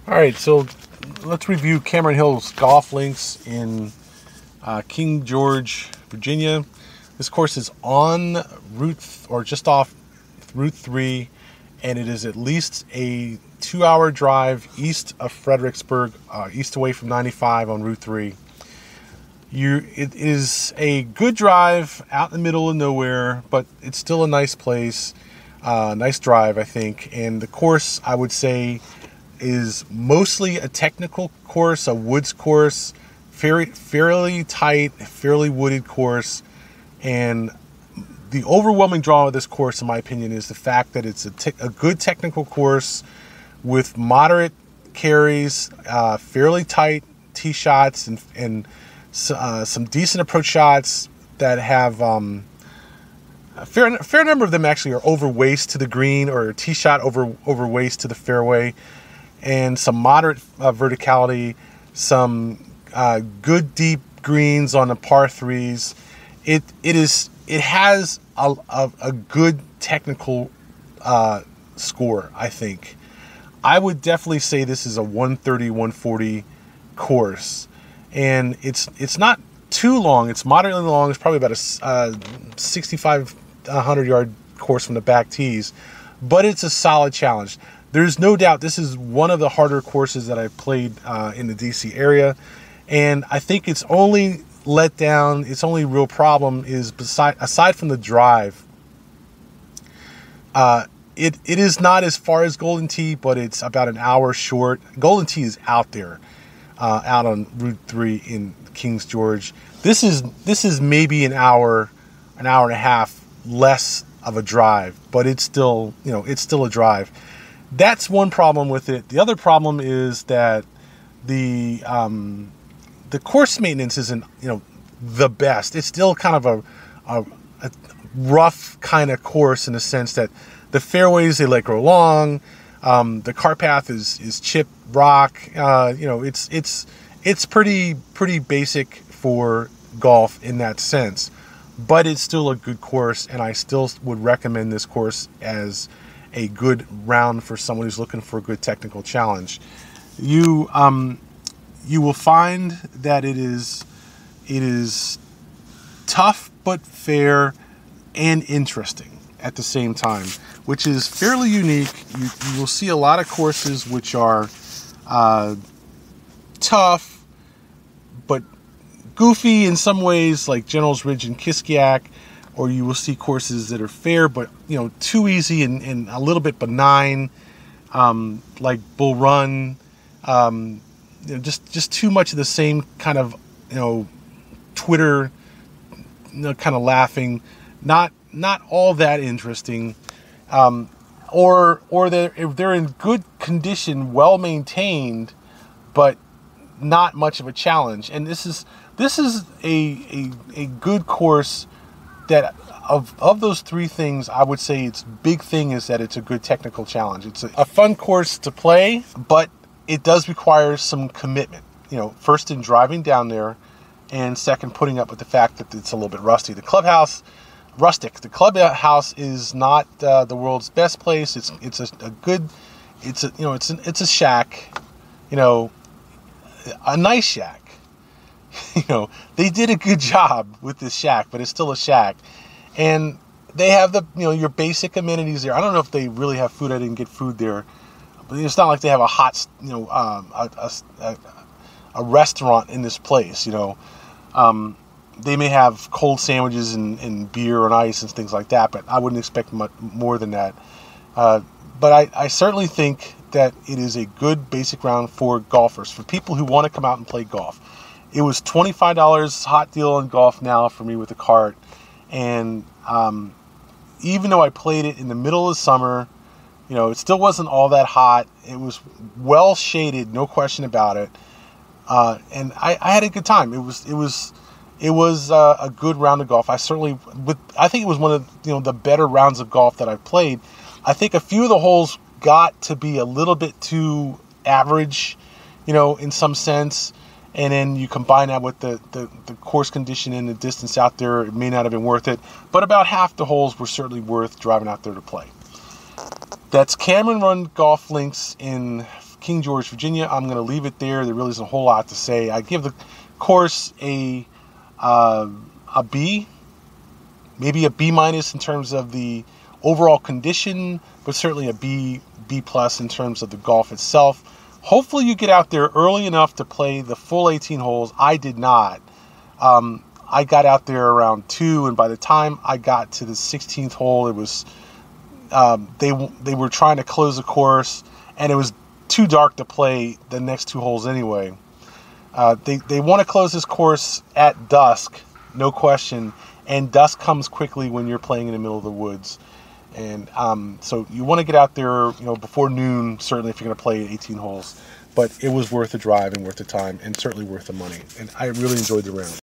All right, so let's review Cameron Hill's golf links in King George, Virginia. This course is on just off Route 3, and it is at least a 2-hour drive east of Fredericksburg, east away from 95 on Route 3. It is a good drive out in the middle of nowhere, but it's still a nice place, nice drive, I think. And the course, I would say, is mostly a technical course, a woods course, fairly tight, fairly wooded course. And the overwhelming draw of this course, in my opinion, is the fact that it's a good technical course with moderate carries, fairly tight tee shots, and some decent approach shots that have a fair number of them actually are over waist to the green, or a tee shot over waist to the fairway, and some moderate verticality, some good deep greens on the par threes. It has a good technical score, I think. I would definitely say this is a 130, 140 course. And it's not too long. It's moderately long. It's probably about a 6,500 yard course from the back tees. But it's a solid challenge. There's no doubt this is one of the harder courses that I've played in the DC area. And I think its only letdown, its only real problem is, aside from the drive, it is not as far as Golden Tee, but it's about an hour short. Golden Tee is out there, out on Route 3 in Kings George. This is maybe an hour and a half less of a drive, but it's still a drive. That's one problem with it. The other problem is that the course maintenance isn't the best. It's still kind of a rough kind of course in the sense that the fairways, they let grow long. The cart path is chipped rock. It's pretty basic for golf in that sense, but it's still a good course, and I still would recommend this course as a good round for someone who's looking for a good technical challenge. You will find that it is tough but fair and interesting at the same time, which is fairly unique. You will see a lot of courses which are tough but goofy in some ways, like General's Ridge and Kiskiak, or you will see courses that are fair but too easy and a little bit benign, like Bull Run. Just too much of the same kind of Twitter kind of laughing, not all that interesting, or they're in good condition, well maintained, but not much of a challenge. And this is a good course that of those three things, I would say its big thing is that it's a good technical challenge. It's a fun course to play, but it does require some commitment. First in driving down there, and second putting up with the fact that it's a little bit rusty. The clubhouse is not the world's best place. It's a shack, a nice shack. They did a good job with this shack, but it's still a shack. And they have your basic amenities there. I don't know if they really have food. I didn't get food there. But it's not like they have a hot, a restaurant in this place, They may have cold sandwiches and beer and ice and things like that, but I wouldn't expect much more than that. But I certainly think that it is a good basic round for golfers, for people who want to come out and play golf. It was $25 hot deal on Golf Now for me with the cart. And even though I played it in the middle of summer, it still wasn't all that hot. It was well shaded, no question about it. And I had a good time. It was a good round of golf. I think it was one of the better rounds of golf that I've played. I think a few of the holes got to be a little bit too average, in some sense. And then you combine that with the course condition and the distance out there, it may not have been worth it. But about half the holes were certainly worth driving out there to play. That's Cameron Run Golf Links in King George, Virginia. I'm going to leave it there. There really isn't a whole lot to say. I give the course a B, maybe a B minus in terms of the overall condition, but certainly a B plus in terms of the golf itself. Hopefully you get out there early enough to play the full 18 holes. I did not. I got out there around 2, and by the time I got to the 16th hole, it was they were trying to close the course, and it was too dark to play the next 2 holes anyway. They want to close this course at dusk, no question, and dusk comes quickly when you're playing in the middle of the woods. And so you want to get out there, before noon, certainly if you're going to play 18 holes. But it was worth the drive and worth the time, and certainly worth the money. And I really enjoyed the round.